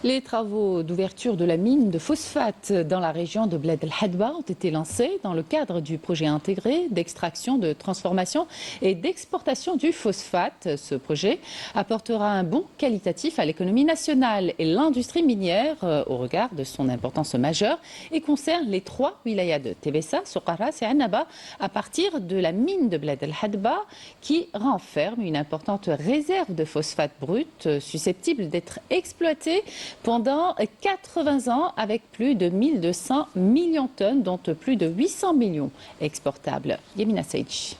Les travaux d'ouverture de la mine de phosphate dans la région de Bled El Hadba ont été lancés dans le cadre du projet intégré d'extraction, de transformation et d'exportation du phosphate. Ce projet apportera un bond qualitatif à l'économie nationale et l'industrie minière au regard de son importance majeure et concerne les 3 wilayas de Tébessa, Soukharas et Annaba à partir de la mine de Bled El Hadba qui renferme une importante réserve de phosphate brut susceptible d'être exploitée pendant 80 ans avec plus de 1200 millions de tonnes, dont plus de 800 millions exportables. Yemina Seydji.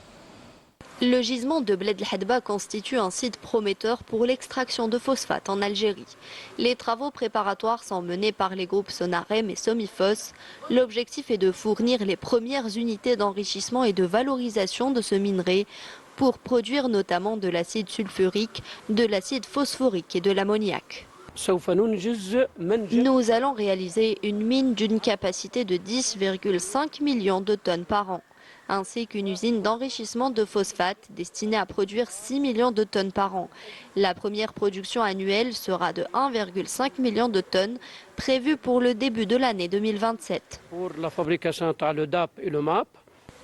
Le gisement de Bled El Hadba constitue un site prometteur pour l'extraction de phosphate en Algérie. Les travaux préparatoires sont menés par les groupes Sonarem et Somifos. L'objectif est de fournir les premières unités d'enrichissement et de valorisation de ce minerai pour produire notamment de l'acide sulfurique, de l'acide phosphorique et de l'ammoniac. Nous allons réaliser une mine d'une capacité de 10,5 millions de tonnes par an, ainsi qu'une usine d'enrichissement de phosphate destinée à produire 6 millions de tonnes par an. La première production annuelle sera de 1,5 million de tonnes, prévue pour le début de l'année 2027. Pour la fabrication de le DAP et le MAP.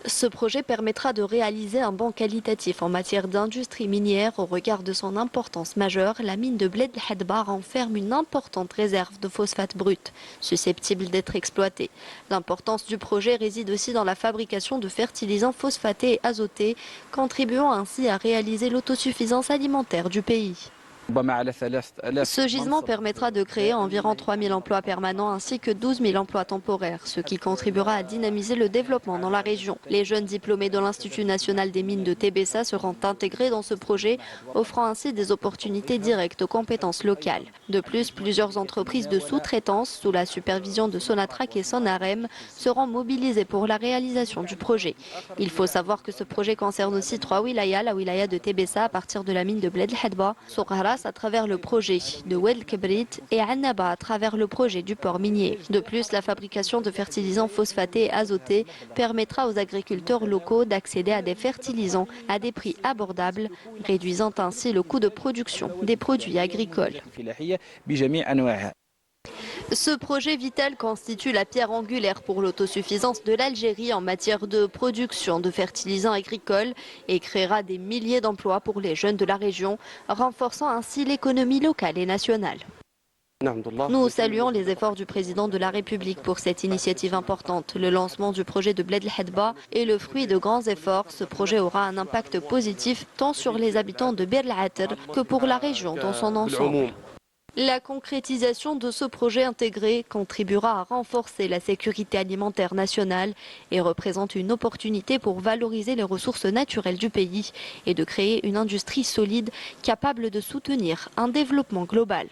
Ce projet permettra de réaliser un bond qualitatif en matière d'industrie minière. Au regard de son importance majeure, la mine de Bled El Hadba renferme une importante réserve de phosphate brut, susceptible d'être exploitée. L'importance du projet réside aussi dans la fabrication de fertilisants phosphatés et azotés, contribuant ainsi à réaliser l'autosuffisance alimentaire du pays. Ce gisement permettra de créer environ 3 000 emplois permanents ainsi que 12 000 emplois temporaires, ce qui contribuera à dynamiser le développement dans la région. Les jeunes diplômés de l'Institut national des mines de Tébessa seront intégrés dans ce projet, offrant ainsi des opportunités directes aux compétences locales. De plus, plusieurs entreprises de sous-traitance, sous la supervision de Sonatrach et Sonarem, seront mobilisées pour la réalisation du projet. Il faut savoir que ce projet concerne aussi 3 wilayas, la wilaya de Tébessa à partir de la mine de Bled El Hadba, Soukharas à travers le projet de Oued Kebrit et Annaba à travers le projet du port minier. De plus, la fabrication de fertilisants phosphatés et azotés permettra aux agriculteurs locaux d'accéder à des fertilisants à des prix abordables, réduisant ainsi le coût de production des produits agricoles. Ce projet vital constitue la pierre angulaire pour l'autosuffisance de l'Algérie en matière de production de fertilisants agricoles et créera des milliers d'emplois pour les jeunes de la région, renforçant ainsi l'économie locale et nationale. Nous saluons les efforts du président de la République pour cette initiative importante. Le lancement du projet de Bled El Hadba est le fruit de grands efforts. Ce projet aura un impact positif tant sur les habitants de Bir El Atr que pour la région dans son ensemble. La concrétisation de ce projet intégré contribuera à renforcer la sécurité alimentaire nationale et représente une opportunité pour valoriser les ressources naturelles du pays et de créer une industrie solide capable de soutenir un développement global.